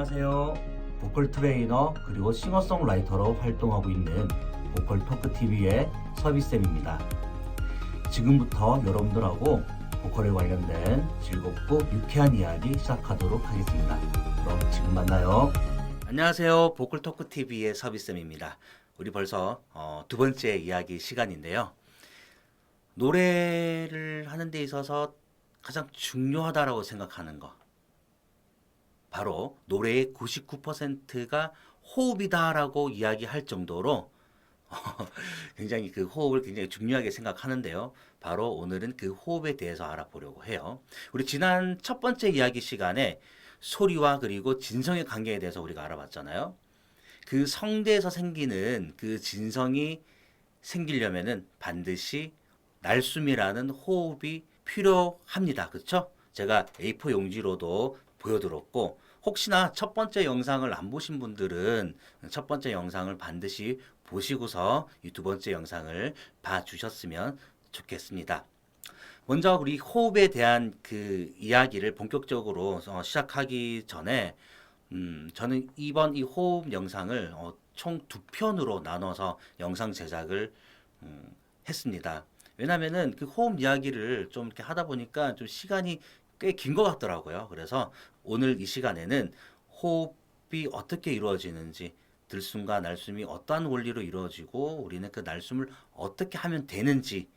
안녕하세요. 보컬 트레이너 그리고 싱어송라이터로 활동하고 있는 보컬 토크TV의 서비쌤입니다. 지금부터 여러분들하고 보컬에 관련된 즐겁고 유쾌한 이야기 시작하도록 하겠습니다. 그럼 지금 만나요. 안녕하세요. 보컬 토크TV의 서비쌤입니다. 우리 벌써 두 번째 이야기 시간인데요. 노래를 하는 데 있어서 가장 중요하다고 생각하는 거, 바로 노래의 99%가 호흡이다라고 이야기할 정도로 굉장히 그 호흡을 굉장히 중요하게 생각하는데요. 바로 오늘은 그 호흡에 대해서 알아보려고 해요. 우리 지난 첫 번째 이야기 시간에 소리와 그리고 진성의 관계에 대해서 우리가 알아봤잖아요. 그 성대에서 생기는 그 진성이 생기려면은 반드시 날숨이라는 호흡이 필요합니다. 그렇죠? 제가 A4 용지로도 보여드렸고, 혹시나 첫 번째 영상을 안 보신 분들은 첫 번째 영상을 반드시 보시고서 이 두 번째 영상을 봐주셨으면 좋겠습니다. 먼저 우리 호흡에 대한 그 이야기를 본격적으로 시작하기 전에 저는 이번 이 호흡 영상을 총 두 편으로 나눠서 영상 제작을 했습니다. 왜냐면은 그 호흡 이야기를 좀 이렇게 하다 보니까 좀 시간이 꽤 긴 것 같더라고요. 그래서 오늘 이 시간에는 호흡이 어떻게 이루어지는지, 들숨과 날숨이 어떠한 원리로 이루어지고 우리는 그 날숨을 어떻게 하면 되는지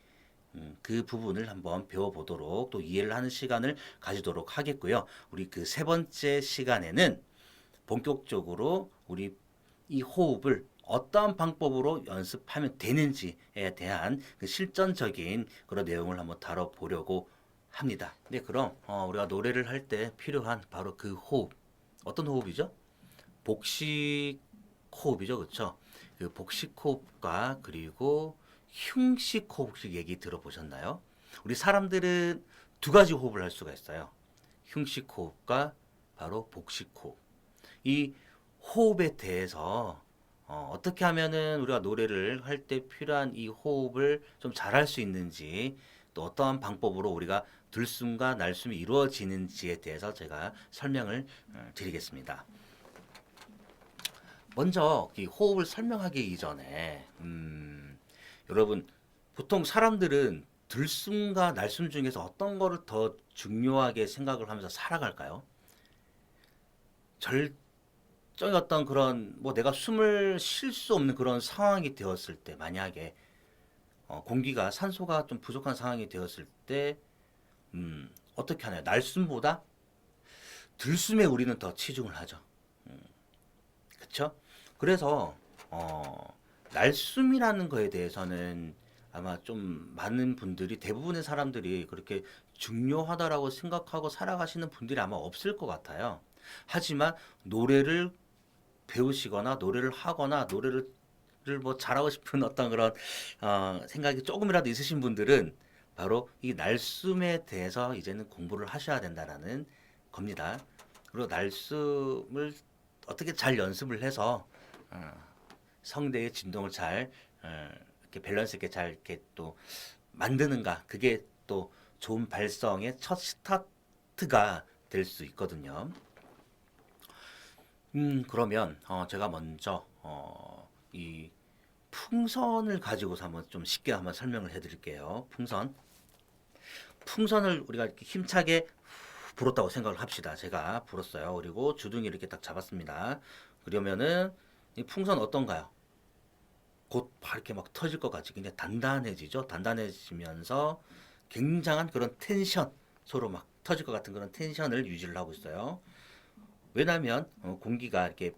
그 부분을 한번 배워보도록, 또 이해를 하는 시간을 가지도록 하겠고요. 우리 그 세 번째 시간에는 본격적으로 우리 이 호흡을 어떠한 방법으로 연습하면 되는지에 대한 그 실전적인 그런 내용을 한번 다뤄보려고 합니다. 네, 그럼 우리가 노래를 할 때 필요한 바로 그 호흡, 어떤 호흡이죠? 복식 호흡이죠, 그렇죠? 그 복식 호흡과 그리고 흉식 호흡 혹시 얘기 들어보셨나요? 우리 사람들은 두 가지 호흡을 할 수가 있어요. 흉식 호흡과 바로 복식 호흡. 이 호흡에 대해서 어떻게 하면은 우리가 노래를 할 때 필요한 이 호흡을 좀 잘할 수 있는지, 또 어떠한 방법으로 우리가 들숨과 날숨이 이루어지는지에 대해서 제가 설명을 드리겠습니다. 먼저 이 호흡을 설명하기 이전에 여러분, 보통 사람들은 들숨과 날숨 중에서 어떤 거를 더 중요하게 생각을 하면서 살아갈까요? 절정의 어떤 그런 뭐 내가 숨을 쉴 수 없는 그런 상황이 되었을 때, 만약에 공기가 산소가 좀 부족한 상황이 되었을 때 어떻게 하나요? 날숨보다 들숨에 우리는 더 치중을 하죠. 그렇죠? 그래서 날숨이라는 거에 대해서는 아마 좀 많은 분들이, 대부분의 사람들이 그렇게 중요하다라고 생각하고 살아가시는 분들이 아마 없을 것 같아요. 하지만 노래를 배우시거나 노래를 하거나 노래를 뭐 잘하고 싶은 어떤 그런 생각이 조금이라도 있으신 분들은 바로 이 날숨에 대해서 이제는 공부를 하셔야 된다라는 겁니다. 그리고 날숨을 어떻게 잘 연습을 해서 성대의 진동을 잘 이렇게 밸런스 있게 잘 이렇게 또 만드는가, 그게 또 좋은 발성의 첫 스타트가 될 수 있거든요. 그러면 제가 먼저 이 풍선을 가지고서 한번 좀 쉽게 한번 설명을 해드릴게요. 풍선을 우리가 이렇게 힘차게 불었다고 생각을 합시다. 제가 불었어요. 그리고 주둥이를 이렇게 딱 잡았습니다. 그러면은 이 풍선 어떤가요? 곧 이렇게 막 터질 것 같이 굉장히 단단해지죠. 단단해지면서 굉장한 그런 텐션, 서로 막 터질 것 같은 그런 텐션을 유지를 하고 있어요. 왜냐하면 공기가 이렇게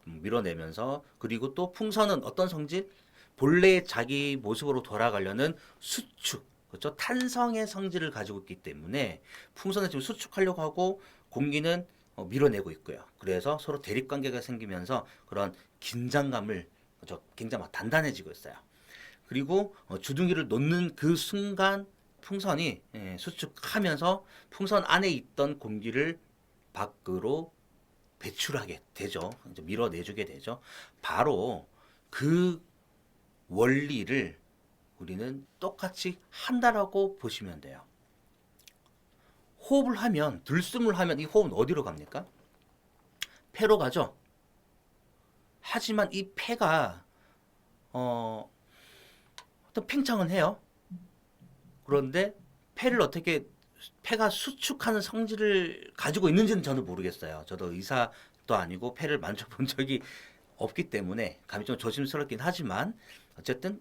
밀어내면서, 그리고 또 풍선은 어떤 성질? 본래의 자기 모습으로 돌아가려는 수축, 그렇죠? 탄성의 성질을 가지고 있기 때문에 풍선은 지금 수축하려고 하고 공기는 밀어내고 있고요. 그래서 서로 대립 관계가 생기면서 그런 긴장감을, 그렇죠? 굉장히 막 단단해지고 있어요. 그리고 주둥이를 놓는 그 순간 풍선이 수축하면서 풍선 안에 있던 공기를 밖으로 배출하게 되죠. 이제 밀어내주게 되죠. 바로 그 원리를 우리는 똑같이 한다라고 보시면 돼요. 호흡을 하면, 들숨을 하면 이 호흡은 어디로 갑니까? 폐로 가죠. 하지만 이 폐가 어떤 팽창은 해요. 그런데 폐가 수축하는 성질을 가지고 있는지는 저는 모르겠어요. 저도 의사도 아니고 폐를 만져본 적이 없기 때문에 감이 좀 조심스럽긴 하지만 어쨌든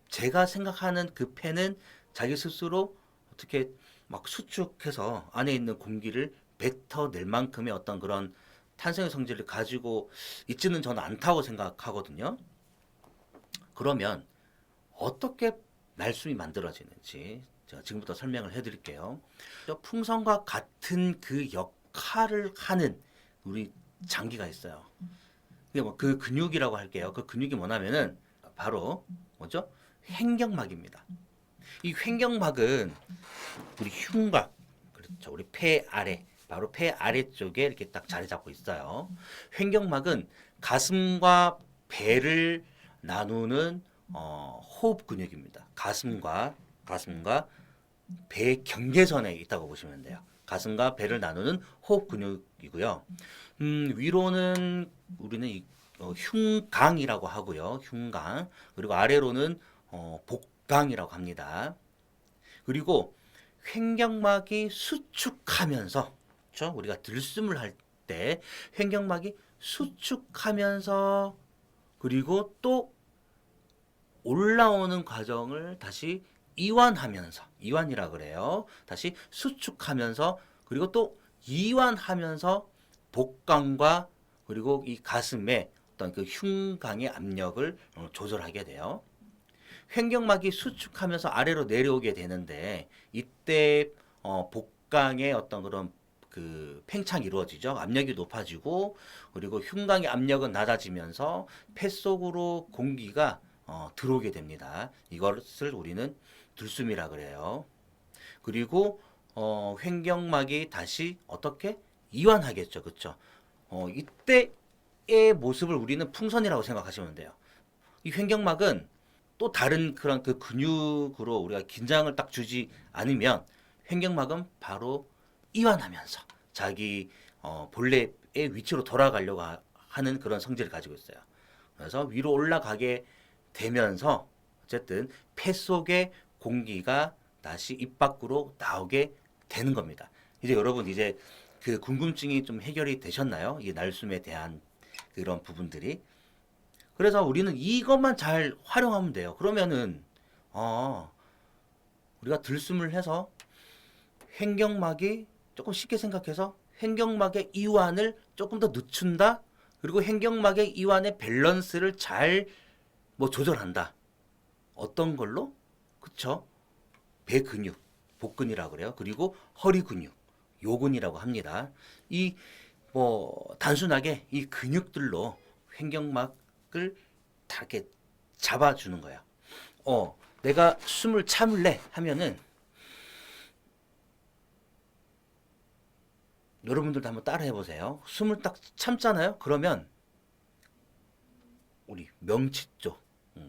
제가 생각하는 그 폐는 자기 스스로 어떻게 막 수축해서 안에 있는 공기를 뱉어낼 만큼의 어떤 그런 탄생의 성질을 가지고 있지는 저는 않다고 생각하거든요. 그러면 어떻게 날숨이 만들어지는지 제가 지금부터 설명을 해드릴게요. 풍선과 같은 그 역할을 하는 우리 장기가 있어요. 그게 뭐 그 근육이라고 할게요. 그 근육이 뭐냐면은 바로 뭐죠? 횡격막입니다. 이 횡격막은 우리 흉곽, 그렇죠. 우리 폐 아래, 바로 폐 아래쪽에 이렇게 딱 자리 잡고 있어요. 횡격막은 가슴과 배를 나누는 호흡 근육입니다. 가슴과 배 경계선에 있다고 보시면 돼요. 가슴과 배를 나누는 호흡 근육이고요. 위로는 우리는 흉강이라고 하고요. 흉강. 그리고 아래로는 복강이라고 합니다. 그리고 횡격막이 수축하면서, 그렇죠? 우리가 들숨을 할 때 횡격막이 수축하면서 그리고 또 올라오는 과정을 다시 이완이라 그래요. 다시 수축하면서 그리고 또 이완하면서 복강과 그리고 이 가슴에 어떤 그 흉강의 압력을 조절하게 돼요. 횡격막이 수축하면서 아래로 내려오게 되는데 이때 복강의 어떤 그런 그 팽창이 이루어지죠. 압력이 높아지고 그리고 흉강의 압력은 낮아지면서 폐 속으로 공기가 들어오게 됩니다. 이것을 우리는 들숨이라 그래요. 그리고 횡격막이 다시 어떻게 이완하겠죠, 그렇죠? 이때의 모습을 우리는 풍선이라고 생각하시면 돼요. 이 횡격막은 또 다른 그런 그 근육으로 우리가 긴장을 딱 주지 않으면 횡격막은 바로 이완하면서 자기 본래의 위치로 돌아가려고 하는 그런 성질을 가지고 있어요. 그래서 위로 올라가게 되면서 어쨌든 폐 속의 공기가 다시 입 밖으로 나오게 되는 겁니다. 이제 여러분 이제 그 궁금증이 좀 해결이 되셨나요? 이 날숨에 대한 그런 부분들이. 그래서 우리는 이것만 잘 활용하면 돼요. 그러면은 우리가 들숨을 해서 횡격막이 조금 쉽게 생각해서 횡격막의 이완을 조금 더 늦춘다. 그리고 횡격막의 이완의 밸런스를 잘 뭐 조절한다. 어떤 걸로? 그쵸? 배 근육, 복근이라고 그래요. 그리고 허리 근육, 요근이라고 합니다. 이 뭐 단순하게 이 근육들로 횡격막을 다 이렇게 잡아주는 거야. 내가 숨을 참을래 하면은 여러분들도 한번 따라해 보세요. 숨을 딱 참잖아요. 그러면 우리 명치 쪽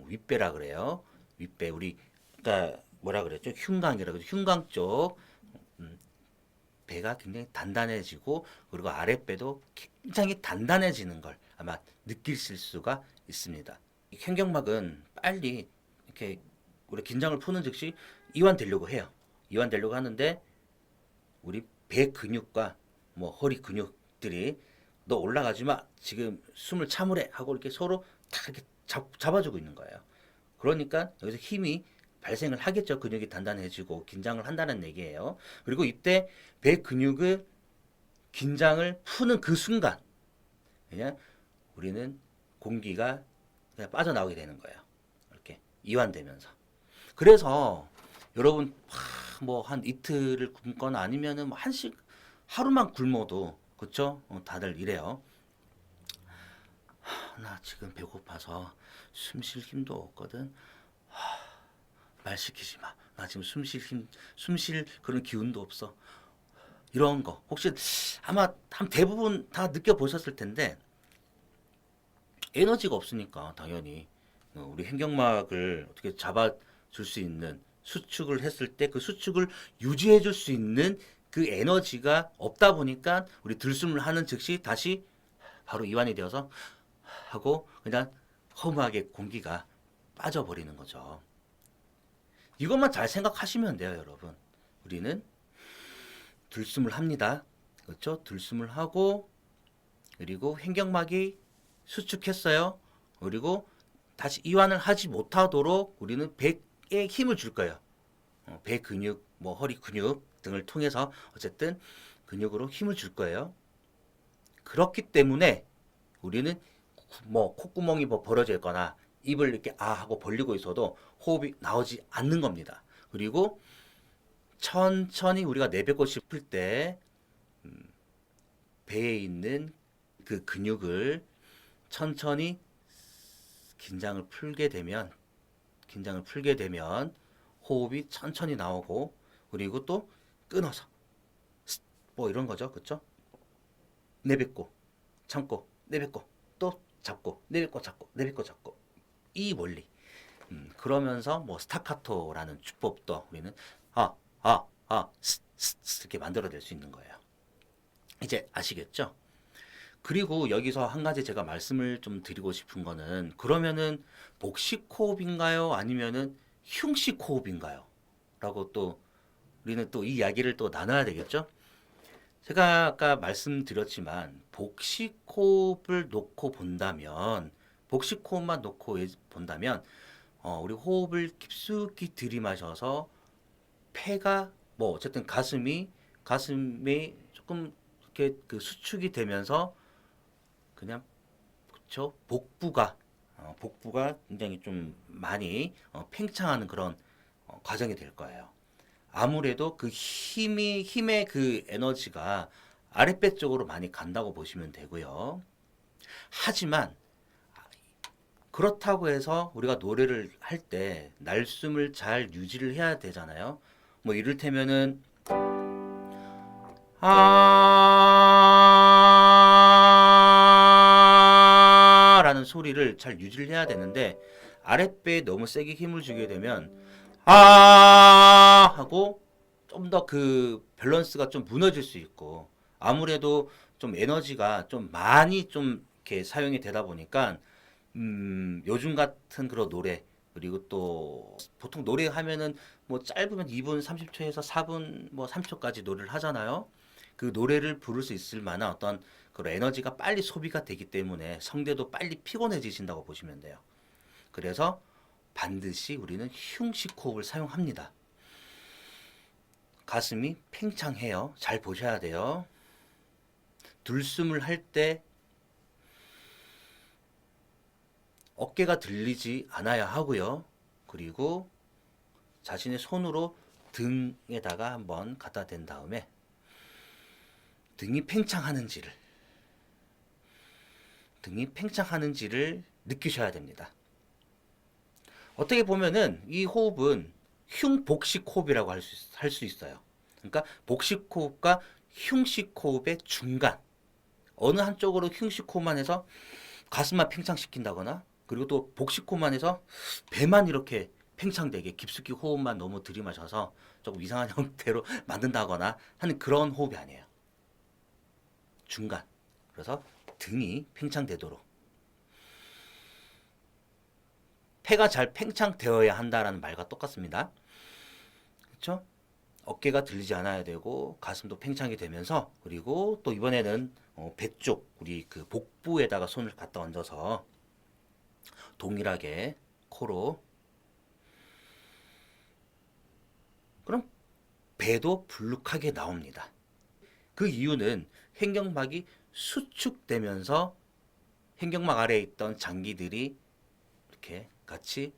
윗배라 그래요. 윗배 우리 그러니까 뭐라 그랬죠? 흉강이라 그러죠. 흉강 쪽 배가 굉장히 단단해지고 그리고 아랫배도 굉장히 단단해지는 걸 아마 느끼실 수가 있습니다. 이 횡격막은 빨리 이렇게 우리 긴장을 푸는 즉시 이완되려고 해요. 이완되려고 하는데 우리 배 근육과 뭐 허리 근육들이 너 올라가지 마. 지금 숨을 참으래 하고 이렇게 서로 다 이렇게 잡아주고 있는 거예요. 그러니까 여기서 힘이 발생을 하겠죠. 근육이 단단해지고 긴장을 한다는 얘기예요. 그리고 이때 배 근육을 긴장을 푸는 그 순간 그냥 우리는 공기가 그냥 빠져나오게 되는 거예요. 이렇게 이완되면서. 그래서 여러분 뭐 한 이틀을 굶거나 아니면은 뭐 한식 하루만 굶어도 그쵸? 다들 이래요. 나 지금 배고파서 숨 쉴 힘도 없거든. 말 시키지 마. 나 지금 숨 쉴 그런 기운도 없어. 이런 거. 혹시 아마 한 대부분 다 느껴보셨을 텐데, 에너지가 없으니까 당연히 우리 횡격막을 어떻게 잡아줄 수 있는 수축을 했을 때 그 수축을 유지해줄 수 있는 그 에너지가 없다 보니까 우리 들숨을 하는 즉시 다시 바로 이완이 되어서 하고 그냥 허무하게 공기가 빠져버리는 거죠. 이것만 잘 생각하시면 돼요, 여러분. 우리는 들숨을 합니다. 그렇죠? 들숨을 하고 그리고 횡격막이 수축했어요. 그리고 다시 이완을 하지 못하도록 우리는 배에 힘을 줄 거예요. 배 근육, 뭐 허리 근육 등을 통해서 어쨌든 근육으로 힘을 줄 거예요. 그렇기 때문에 우리는 뭐 콧구멍이 뭐 벌어져 있거나 입을 이렇게 아 하고 벌리고 있어도 호흡이 나오지 않는 겁니다. 그리고 천천히 우리가 내뱉고 싶을 때 배에 있는 그 근육을 천천히 긴장을 풀게 되면 호흡이 천천히 나오고 그리고 또 끊어서 뭐 이런 거죠. 그렇죠? 내뱉고 참고 내뱉고 또 잡고 내뱉고 잡고 내뱉고 잡고 이 원리. 그러면서 뭐 스타카토라는 주법도 우리는 이렇게 만들어낼 수 있는 거예요. 이제 아시겠죠? 그리고 여기서 한 가지 제가 말씀을 좀 드리고 싶은 거는 그러면은 복식 호흡인가요? 아니면은 흉식 호흡인가요? 라고 또 우리는 또 이 이야기를 또 나눠야 되겠죠? 제가 아까 말씀드렸지만 복식 호흡을 놓고 본다면 복식 호흡만 놓고 본다면 우리 호흡을 깊숙이 들이마셔서 폐가 뭐 어쨌든 가슴이 조금 이렇게 그 수축이 되면서 그냥 그쵸 복부가 굉장히 좀 많이 팽창하는 그런 과정이 될 거예요. 아무래도 그 힘의 그 에너지가 아랫배 쪽으로 많이 간다고 보시면 되고요. 하지만 그렇다고 해서 우리가 노래를 할 때 날숨을 잘 유지를 해야 되잖아요. 뭐 이를테면은 라는 소리를 잘 유지를 해야 되는데 아랫배에 너무 세게 힘을 주게 되면 하고 좀 더 그 밸런스가 좀 무너질 수 있고 아무래도 좀 에너지가 좀 많이 좀 이렇게 사용이 되다 보니까 요즘 같은 그런 노래 그리고 또 보통 노래하면은 뭐 짧으면 2분 30초에서 4분 뭐 3초까지 노래를 하잖아요. 그 노래를 부를 수 있을 만한 어떤 그런 에너지가 빨리 소비가 되기 때문에 성대도 빨리 피곤해지신다고 보시면 돼요. 그래서 반드시 우리는 흉식 호흡을 사용합니다. 가슴이 팽창해요. 잘 보셔야 돼요. 들숨을 할 때 어깨가 들리지 않아야 하고요. 그리고 자신의 손으로 등에다가 한번 갖다 댄 다음에 등이 팽창하는지를 느끼셔야 됩니다. 어떻게 보면은 이 호흡은 흉복식 호흡이라고 할 수 있어요. 그러니까 복식 호흡과 흉식 호흡의 중간 어느 한쪽으로 흉식 호흡만 해서 가슴만 팽창시킨다거나 그리고 또 복식 호흡만 해서 배만 이렇게 팽창되게 깊숙이 호흡만 너무 들이마셔서 조금 이상한 형태로 만든다거나 하는 그런 호흡이 아니에요. 중간. 그래서 등이 팽창되도록 폐가 잘 팽창되어야 한다라는 말과 똑같습니다. 그렇죠? 어깨가 들리지 않아야 되고 가슴도 팽창이 되면서 그리고 또 이번에는 배 쪽 우리 그 복부에다가 손을 갖다 얹어서 동일하게 코로 그럼 배도 불룩하게 나옵니다. 그 이유는 횡격막이 수축되면서 횡격막 아래에 있던 장기들이 이렇게 같이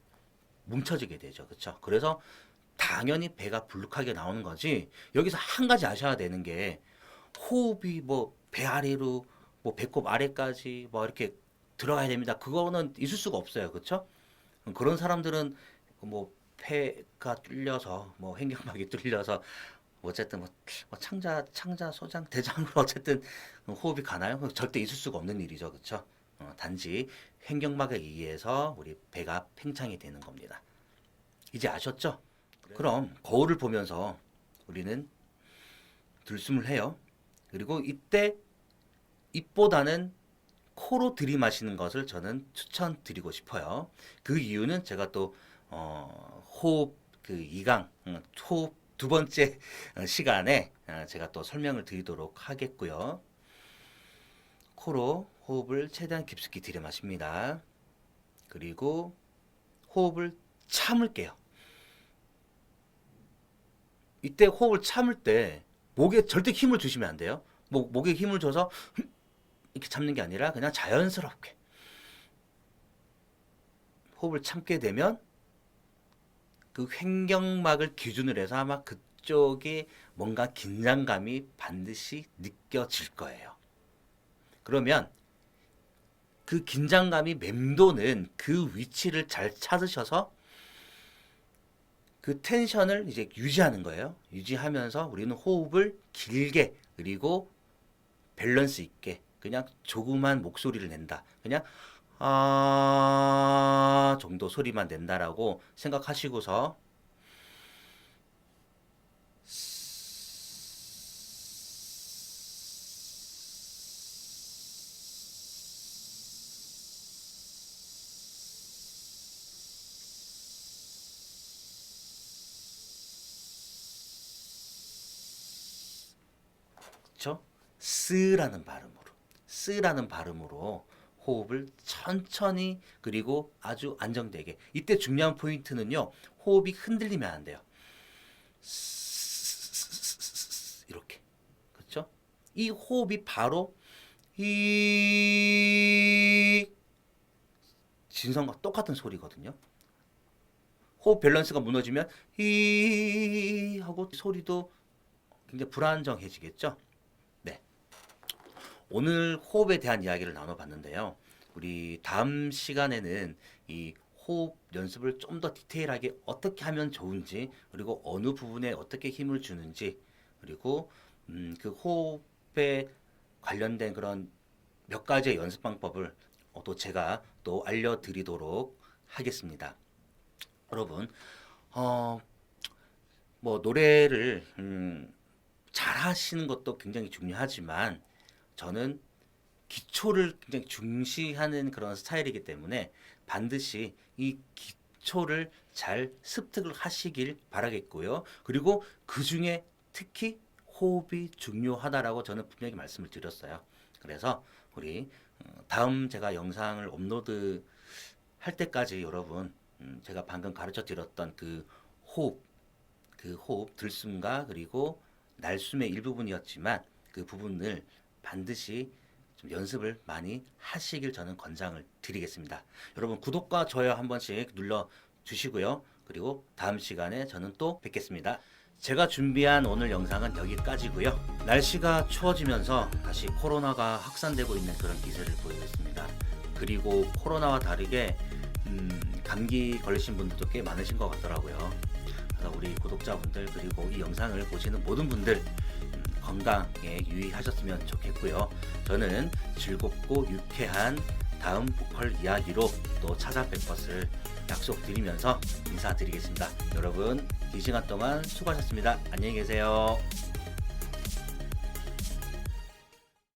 뭉쳐지게 되죠. 그렇죠? 그래서 당연히 배가 불룩하게 나오는 거지. 여기서 한 가지 아셔야 되는 게 호흡이 뭐 배 아래로 뭐 배꼽 아래까지 뭐 이렇게 들어가야 됩니다. 그거는 있을 수가 없어요. 그렇죠? 그런 사람들은 뭐 폐가 뚫려서 뭐 횡격막이 뚫려서 어쨌든 뭐 창자 소장 대장으로 어쨌든 호흡이 가나요? 절대 있을 수가 없는 일이죠. 그렇죠? 단지 횡격막에 의해서 우리 배가 팽창이 되는 겁니다. 이제 아셨죠? 그럼 거울을 보면서 우리는 들숨을 해요. 그리고 이때 입보다는 코로 들이마시는 것을 저는 추천드리고 싶어요. 그 이유는 제가 또 호흡 그 2강 호흡 두 번째 시간에 제가 또 설명을 드리도록 하겠고요. 코로 호흡을 최대한 깊숙이 들이마십니다. 그리고 호흡을 참을게요. 이때 호흡을 참을 때 목에 절대 힘을 주시면 안 돼요. 목에 힘을 줘서 이렇게 참는 게 아니라 그냥 자연스럽게 호흡을 참게 되면 그 횡격막을 기준으로 해서 아마 그쪽에 뭔가 긴장감이 반드시 느껴질 거예요. 그러면 그 긴장감이 맴도는 그 위치를 잘 찾으셔서 그 텐션을 이제 유지하는 거예요. 유지하면서 우리는 호흡을 길게 그리고 밸런스 있게 그냥 조그만 목소리를 낸다. 그냥 아 정도 소리만 낸다라고 생각하시고서 그렇죠? 쓰라는 발음으로 호흡을 천천히 그리고 아주 안정되게. 이때 중요한 포인트는요. 호흡이 흔들리면 안 돼요. 이렇게. 그렇죠? 이 호흡이 바로 이 진성과 똑같은 소리거든요. 호흡 밸런스가 무너지면 이 하고 소리도 굉장히 불안정해지겠죠. 네. 오늘 호흡에 대한 이야기를 나눠봤는데요. 우리 다음 시간에는 이 호흡 연습을 좀 더 디테일하게 어떻게 하면 좋은지, 그리고 어느 부분에 어떻게 힘을 주는지, 그리고 그 호흡에 관련된 그런 몇 가지의 연습 방법을 또 제가 또 알려드리도록 하겠습니다. 여러분, 뭐 노래를 잘 하시는 것도 굉장히 중요하지만 저는 기초를 굉장히 중시하는 그런 스타일이기 때문에 반드시 이 기초를 잘 습득을 하시길 바라겠고요. 그리고 그 중에 특히 호흡이 중요하다라고 저는 분명히 말씀을 드렸어요. 그래서 우리 다음 제가 영상을 업로드 할 때까지 여러분 제가 방금 가르쳐 드렸던 그 호흡 들숨과 그리고 날숨의 일부분이었지만 그 부분을 반드시 좀 연습을 많이 하시길 저는 권장을 드리겠습니다. 여러분 구독과 좋아요 한 번씩 눌러 주시고요. 그리고 다음 시간에 저는 또 뵙겠습니다. 제가 준비한 오늘 영상은 여기까지고요. 날씨가 추워지면서 다시 코로나가 확산되고 있는 그런 기세를 보이고 있습니다. 그리고 코로나와 다르게 감기 걸리신 분들도 꽤 많으신 것 같더라고요. 그래서 우리 구독자분들 그리고 이 영상을 보시는 모든 분들 건강에 유의하셨으면 좋겠고요. 저는 즐겁고 유쾌한 다음 보컬 이야기로 또 찾아뵐 것을 약속드리면서 인사드리겠습니다. 여러분 이 시간 동안 수고하셨습니다. 안녕히 계세요.